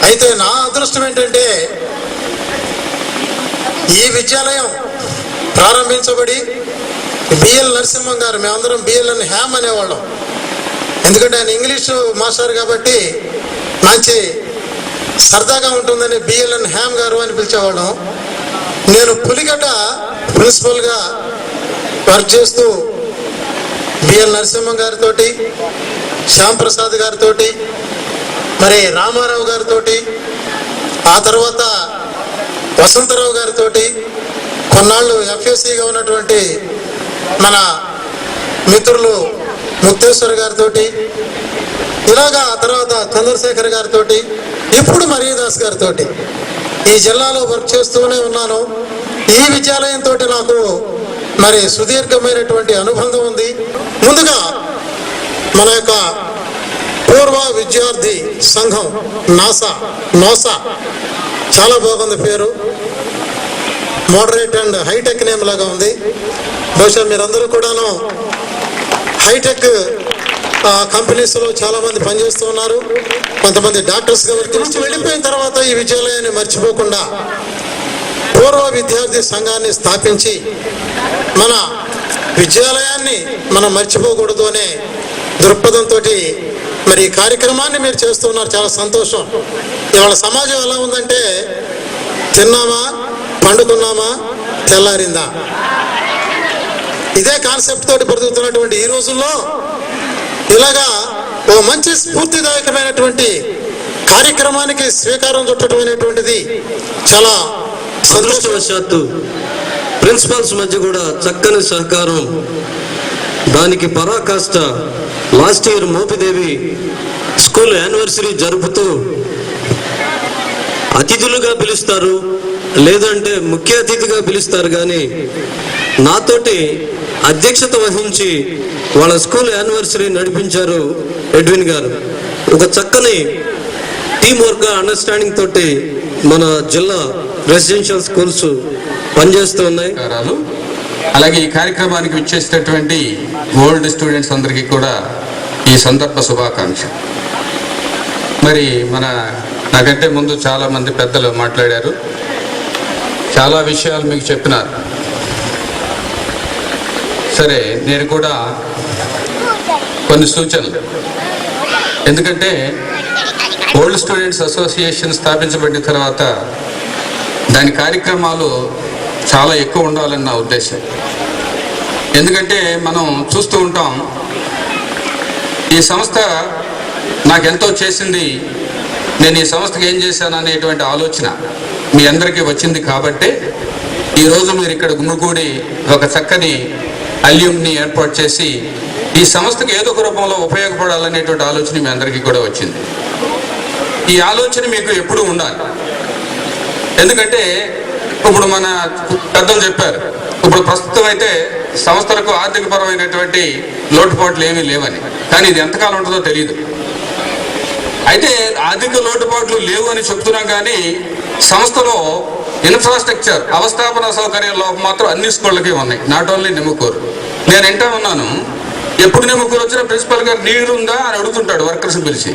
అయితే నా అదృష్టం ఏంటంటే ఈ విద్యాలయం ప్రారంభించబడి బిఎల్ నరసింహం గారు, మేమందరం బిఎల్ఎన్ హ్యామ్ అనేవాళ్ళం. ఎందుకంటే ఆయన ఇంగ్లీషు మాస్టర్ కాబట్టి మంచి సరదాగా ఉంటుందని బిఎల్ఎన్ హ్యామ్ గారు అని పిలిచేవాళ్ళం. నేను పులిగడ్డ ప్రిన్సిపల్గా వర్క్ చేస్తూ బిఎల్ నరసింహం గారితో, శ్యాంప్రసాద్ గారితో, మరి రామారావు గారితో, ఆ తర్వాత వసంతరావు గారితో, కొన్నాళ్ళు ఎఫ్ఎస్సిగా ఉన్నటువంటి మన మిత్రులు ముక్తేశ్వర్ గారితో, ఇలాగా ఆ తర్వాత చంద్రశేఖర్ గారితో, ఇప్పుడు మరీదాస్ గారితో ఈ జిల్లాలో వర్క్ చేస్తూనే ఉన్నాను. ఈ విద్యాలయంతో నాకు మరి సుదీర్ఘమైనటువంటి అనుబంధం ఉంది. ముందుగా మన యొక్క పూర్వ విద్యార్థి సంఘం నోసా చాలా బాగుంది పేరు, మోడరేట్ అండ్ హైటెక్ నేమ్ లాగా ఉంది. బహుశా మీరందరూ కూడాను హైటెక్ కంపెనీస్లో చాలా మంది పనిచేస్తూ ఉన్నారు. కొంతమంది డాక్టర్స్గా వర్క్ చేస్తూ వెళ్ళిపోయిన తర్వాత ఈ విద్యాలయాన్ని మర్చిపోకుండా పూర్వ విద్యార్థి సంఘాన్ని స్థాపించి మన విద్యాలయాన్ని మనం మర్చిపోకూడదు అనే దృక్పథంతో మరి ఈ కార్యక్రమాన్ని మీరు చేస్తున్నారు. చాలా సంతోషం. ఇవాళ సమాజం ఎలా ఉందంటే తిన్నామా, పండుకున్నామా, తెల్లారిందా, ఇదే కాన్సెప్ట్ తోటి బ్రతుకుతున్నటువంటి ఈ రోజుల్లో ఇలాగా ఓ మంచి స్ఫూర్తిదాయకమైనటువంటి కార్యక్రమానికి శ్రీకారం చుట్టడం అనేటువంటిది చాలా అదృష్టవశాత్తు ప్రిన్సిపల్స్ మధ్య కూడా చక్కని సహకారం. దానికి పరాకాష్ట last year Mopidevi school anniversary జరుపుతూ అతిథులుగా పిలుస్తారు, లేదంటే ముఖ్య అతిథిగా పిలుస్తారు. కానీ నాతోటి అధ్యక్షత వహించి వాళ్ళ స్కూల్ యానివర్సరీ నడిపించారు ఎడ్విన్ గారు. ఒక చక్కని టీమ్ వర్క్ అండర్స్టాండింగ్ తోటి మన జిల్లా రెసిడెన్షియల్ స్కూల్స్ పనిచేస్తూ ఉన్నాయి. అలాగే ఈ కార్యక్రమానికి విచ్చేసినటువంటి ఓల్డ్ స్టూడెంట్స్ అందరికీ కూడా ఈ సందర్భ శుభాకాంక్ష. మరి నాకంటే ముందు చాలా మంది పెద్దలు మాట్లాడారు, చాలా విషయాలు మీకు చెప్పినారు. సరే, నేను కూడా కొన్ని సూచనలు, ఎందుకంటే ఓల్డ్ స్టూడెంట్స్ అసోసియేషన్ స్థాపించబడిన తర్వాత దాని కార్యక్రమాలు చాలా ఎక్కువ ఉండాలని నా ఉద్దేశం. ఎందుకంటే మనం చూస్తూ ఉంటాం, ఈ సంస్థ నాకెంతో చేసింది, నేను ఈ సంస్థకి ఏం చేశాను అనేటువంటి ఆలోచన మీ అందరికీ వచ్చింది. కాబట్టి ఈరోజు మీరు ఇక్కడ గుమిగూడి ఒక చక్కని అల్యూమ్ని ఏర్పాటు చేసి ఈ సంస్థకి ఏదో ఒక రూపంలో ఉపయోగపడాలనేటువంటి ఆలోచన మీ అందరికీ కూడా వచ్చింది. ఈ ఆలోచన మీకు ఎప్పుడూ ఉండాలి. ఎందుకంటే ఇప్పుడు మన పెద్దలు చెప్పారు, ఇప్పుడు ప్రస్తుతం అయితే సంస్థలకు ఆర్థికపరమైనటువంటి లోటుపాట్లు ఏమీ లేవని. కానీ ఇది ఎంతకాలం ఉంటుందో తెలియదు. అయితే ఆర్థిక లోటుపాట్లు లేవు అని చెప్తున్నాం, కానీ సంస్థలో ఇన్ఫ్రాస్ట్రక్చర్ అవస్థాపన సౌకర్యాల లోపం మాత్రం అన్ని స్కూళ్ళకి ఉన్నాయి, నాట్ ఓన్లీ నిమ్మకూరు. నేను వింటా ఉన్నాను, ఎప్పుడు నిమ్మకూరు వచ్చినా ప్రిన్సిపల్ గారు నీరు ఉందా అని అడుగుతుంటాడు వర్కర్స్ని పిలిచి.